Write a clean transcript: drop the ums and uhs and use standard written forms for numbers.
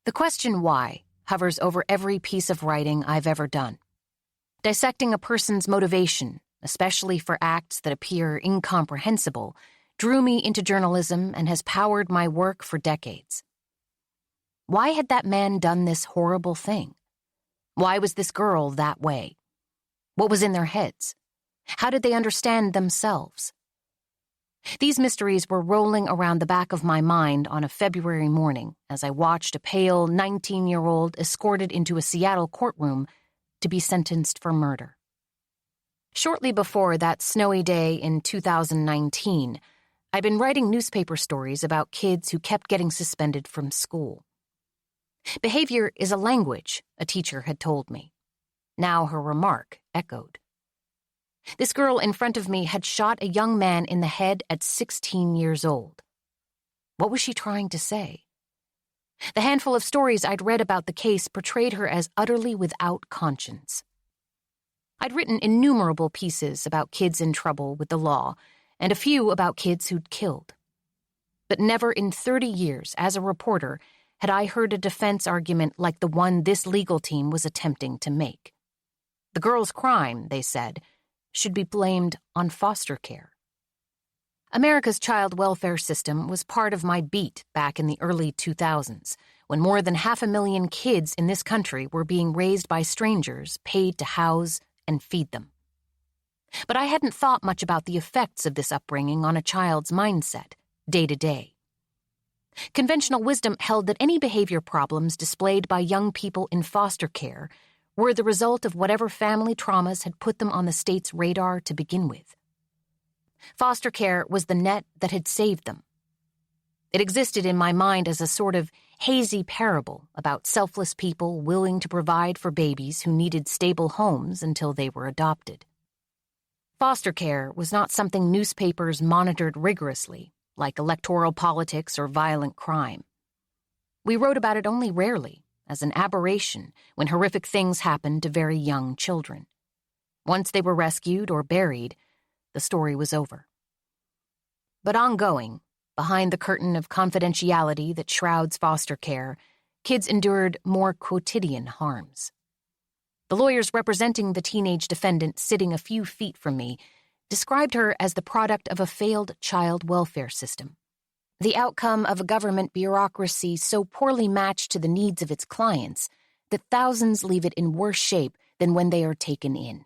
The question why hovers over every piece of writing I've ever done. Dissecting a person's motivation, especially for acts that appear incomprehensible, drew me into journalism and has powered my work for decades. Why had that man done this horrible thing? Why was this girl that way? What was in their heads? How did they understand themselves? These mysteries were rolling around the back of my mind on a February morning as I watched a pale 19-year-old escorted into a Seattle courtroom to be sentenced for murder. Shortly before that snowy day in 2019, I'd been writing newspaper stories about kids who kept getting suspended from school. Behavior is a language, a teacher had told me. Now her remark echoed. This girl in front of me had shot a young man in the head at 16 years old. What was she trying to say? The handful of stories I'd read about the case portrayed her as utterly without conscience. I'd written innumerable pieces about kids in trouble with the law, and a few about kids who'd killed. But never in 30 years, as a reporter, had I heard a defense argument like the one this legal team was attempting to make. The girl's crime, they said, should be blamed on foster care. America's child welfare system was part of my beat back in the early 2000s, when more than 500,000 kids in this country were being raised by strangers paid to house and feed them. But I hadn't thought much about the effects of this upbringing on a child's mindset, day to day. Conventional wisdom held that any behavior problems displayed by young people in foster care were the result of whatever family traumas had put them on the state's radar to begin with. Foster care was the net that had saved them. It existed in my mind as a sort of hazy parable about selfless people willing to provide for babies who needed stable homes until they were adopted. Foster care was not something newspapers monitored rigorously, like electoral politics or violent crime. We wrote about it only rarely, as an aberration when horrific things happened to very young children. Once they were rescued or buried, the story was over. But ongoing, behind the curtain of confidentiality that shrouds foster care, kids endured more quotidian harms. The lawyers representing the teenage defendant sitting a few feet from me described her as the product of a failed child welfare system, the outcome of a government bureaucracy so poorly matched to the needs of its clients that thousands leave it in worse shape than when they are taken in.